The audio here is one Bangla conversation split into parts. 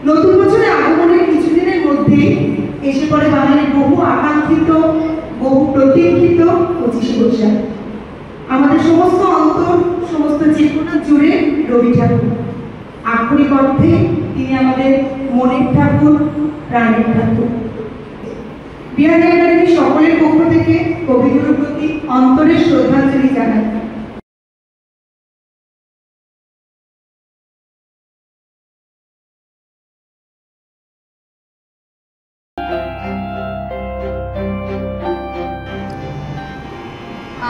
নতুন বছরের আগমনের কিছুদিনের মধ্যে এসে পড়ে বাঙালির বহু আকাঙ্ক্ষিত, বহু প্রতীক্ষিত 25শে বৈশাখ। আমাদের সমস্ত অন্তর, সমস্ত চেতনা জুড়ে রবি ঠাকুর। আক্ষরিক অর্থে তিনি আমাদের মনের ঠাকুর, প্রাণের ঠাকুর। বিহারী একাডেমি সকলের পক্ষ থেকে কবিগুরুর প্রতি অন্তরের শ্রদ্ধাঞ্জলি জানাই।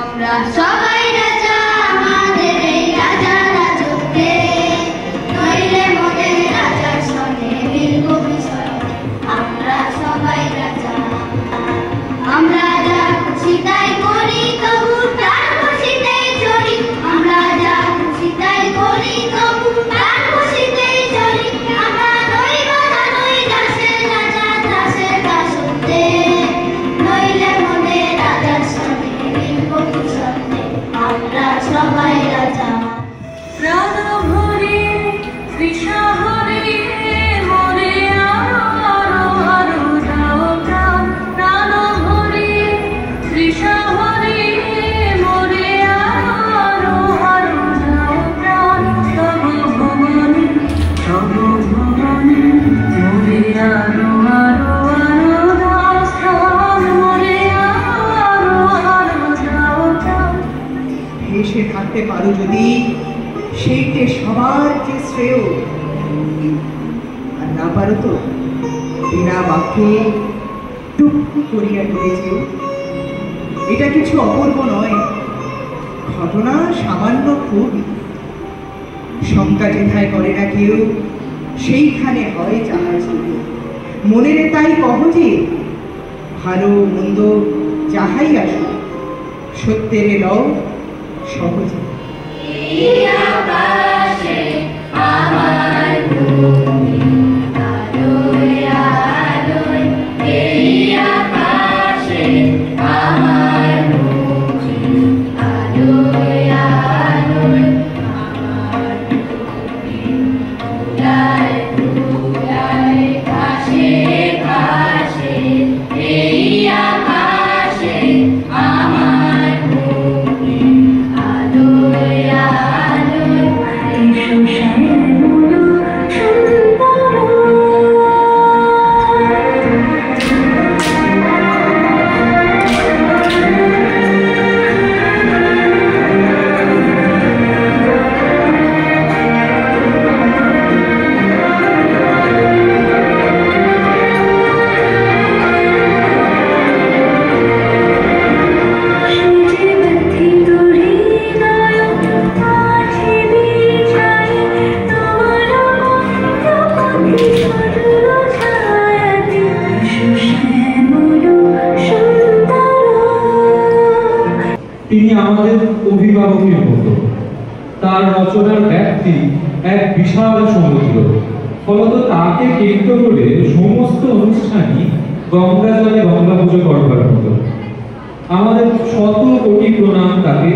আমরা সবাই রাজা, আমাদের এই রাজা রাজত্বে, নইলে মোদের রাজার সনে মিলব বিষয়। আমরা সবাই রাজা, আমরা যা খুশি তাই করি, তবু তার খুশিতেই চলি। আমরা যা খুশি তাই করি, তবু তার খুশিতেই চলি। আমরা নই বাধা, নই দাসের রাজা, দাসের দাসত্বে, নইলে মোদের রাজার সনে মিলব বিষয়। আমরা সবাই রাজা। প্রাণ ভরে তৃষা ভরে মরে আরো আরো আরো যাও প্রাণ। প্রাণ ভরে তৃষা ভরে মরে আরো আরো আরো যাও প্রাণ। তব ভবনে মরে আরো আরো আরো যাও প্রাণ। মরে আরো আরো যাও প্রাণ। ভেসে থাকতে পারো যদি, সেইটে সবার যে শ্রেয়। আর না পারো তো বিনা বাক্যে টুক করিয়া ডুবেছে। এটা কিছু অপূর্ব নয়, ঘটনা সামান্য খুব। শঙ্কা যেথায় করে না কেউ, সেইখানে হয় যাহার শুরু। মনের তাই কহ যে ভালো মন্দ যাহাই আসুক, সত্যের লও সহজে। এই আকাশে আমার ভূমি আলোয় আলোয়, এই আকাশে আমার ভূমি আলোয় আলোয়, আমার ভূমি ধুলায় ধুলায় ঘাসে ঘাসে, এই আকাশে আমার ভূমি আলোয় আলোয়। এসো শ্যামল সুন্দর, তিনি আমাদের অভিভাবকের মতো। তার রচনার ব্যাপ্তি এক বিশাল সমুদ্র। ফলত তাকে কেন্দ্র করে সমস্ত অনুষ্ঠানই গঙ্গা জলে গঙ্গা পুজো করবার মতো। আমাদের শত কোটি প্রণাম তাকে।